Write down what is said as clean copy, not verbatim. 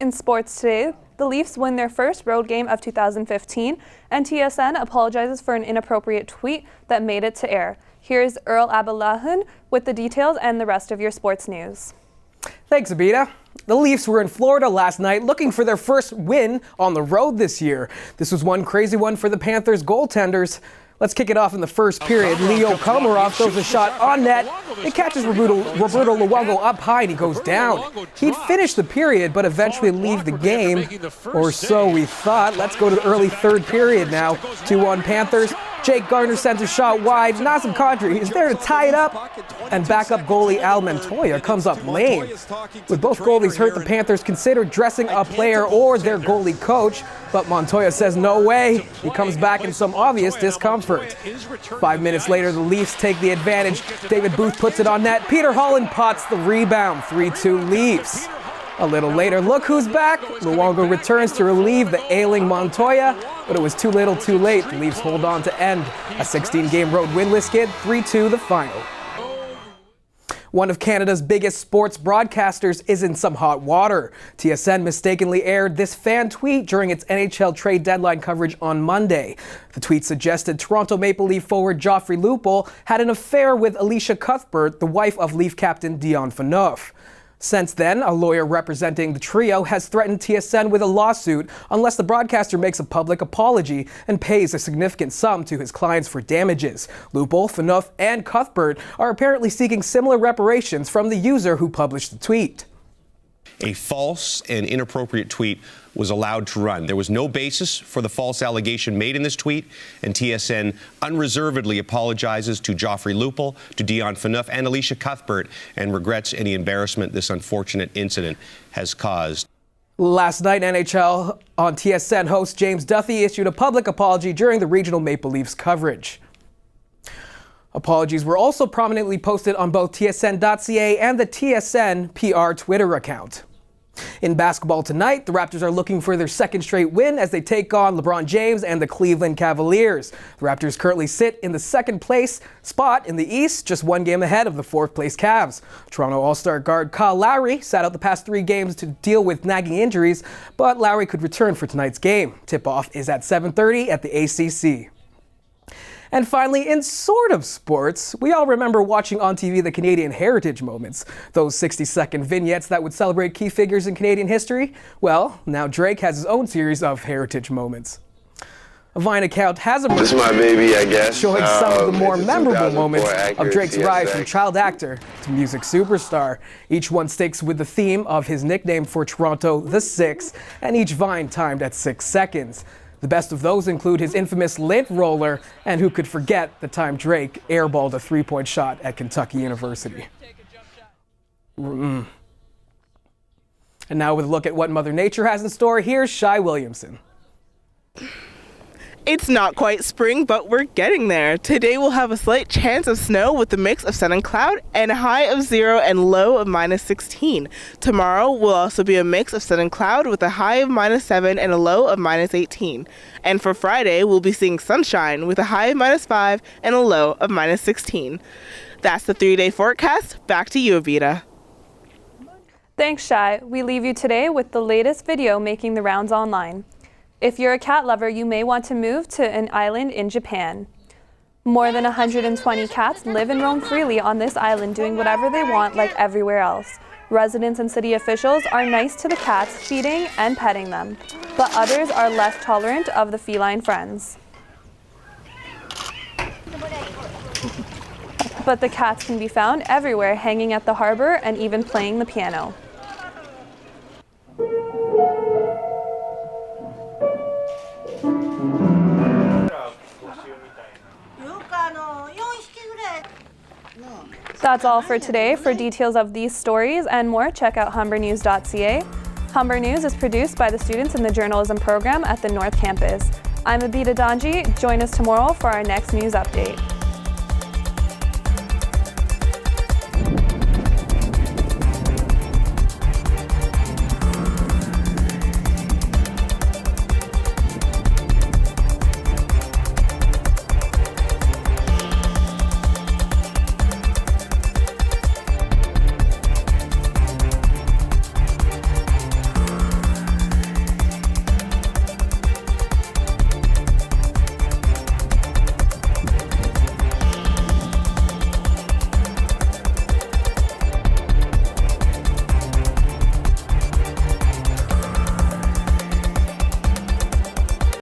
In sports today, the Leafs win their first road game of 2015, and TSN apologizes for an inappropriate tweet that made it to air. Here's Earl Abalahun with the details and the rest of your sports news. Thanks, Abida. The Leafs were in Florida last night looking for their first win on the road this year. This was one crazy one for the Panthers goaltenders. Let's kick it off in the first period. Leo Komarov throws a shot on net. It catches Roberto Luongo up high and he goes down. He'd finish the period but eventually leave the game, or so we thought. Let's go to the early third period now. 2-1 Panthers. Jake Gardner sends a shot wide. Nazem Kadri is there to tie it up. And backup goalie Al Montoya comes up lame. With both goalies hurt, the Panthers considered dressing a player or their goalie coach, but Montoya says no way. He comes back in some obvious discomfort. 5 minutes later, the Leafs take the advantage. David Booth puts it on net. Peter Holland pots the rebound. 3-2 Leafs. A little later, look who's back. Luongo returns to relieve the ailing Montoya, but it was too little too late. The Leafs hold on to end a 16-game road winless skid. 3-2 the final. One of Canada's biggest sports broadcasters is in some hot water. TSN mistakenly aired this fan tweet during its NHL trade deadline coverage on Monday. The tweet suggested Toronto Maple Leaf forward Joffrey Lupul had an affair with Alicia Cuthbert, the wife of Leaf captain Dion Phaneuf. Since then, a lawyer representing the trio has threatened TSN with a lawsuit unless the broadcaster makes a public apology and pays a significant sum to his clients for damages. Lupul, Phaneuf, and Cuthbert are apparently seeking similar reparations from the user who published the tweet. A false and inappropriate tweet was allowed to run. There was no basis for the false allegation made in this tweet, and TSN unreservedly apologizes to Joffrey Lupul, to Dion Phaneuf, and Alicia Cuthbert, and regrets any embarrassment this unfortunate incident has caused. Last night, NHL on TSN host James Duthie issued a public apology during the regional Maple Leafs coverage. Apologies were also prominently posted on both tsn.ca and the TSN PR Twitter account. In basketball tonight, the Raptors are looking for their second straight win as they take on LeBron James and the Cleveland Cavaliers. The Raptors currently sit in the second place spot in the East, just one game ahead of the fourth place Cavs. Toronto All-Star guard Kyle Lowry sat out the past 3 games to deal with nagging injuries, but Lowry could return for tonight's game. Tip-off is at 7:30 at the ACC. And finally, in sort of sports, we all remember watching on TV the Canadian Heritage Moments, those 60-second vignettes that would celebrate key figures in Canadian history. Well, now Drake has his own series of Heritage Moments. A Vine account has emerged, this is my baby, I guess, showing some of the more memorable moments of Drake's accuracy, rise from child actor to music superstar. Each one sticks with the theme of his nickname for Toronto, the Six, and each Vine timed at 6 seconds. The best of those include his infamous lint roller, and who could forget the time Drake airballed a 3-point shot at Kentucky University. And now with a look at what Mother Nature has in store, here's Shai Williamson. It's not quite spring, but we're getting there. Today we'll have a slight chance of snow with a mix of sun and cloud and a high of 0 and low of -16. Tomorrow will also be a mix of sun and cloud with a high of -7 and a low of -18. And for Friday, we'll be seeing sunshine with a high of -5 and a low of -16. That's the 3-day forecast. Back to you, Abida. Thanks, Shai. We leave you today with the latest video making the rounds online. If you're a cat lover, you may want to move to an island in Japan. More than 120 cats live and roam freely on this island, doing whatever they want like everywhere else. Residents and city officials are nice to the cats, feeding and petting them, but others are less tolerant of the feline friends. But the cats can be found everywhere, hanging at the harbor and even playing the piano. That's all for today. For details of these stories and more, check out humbernews.ca. Humber News is produced by the students in the journalism program at the North Campus. I'm Abida Danji. Join us tomorrow for our next news update.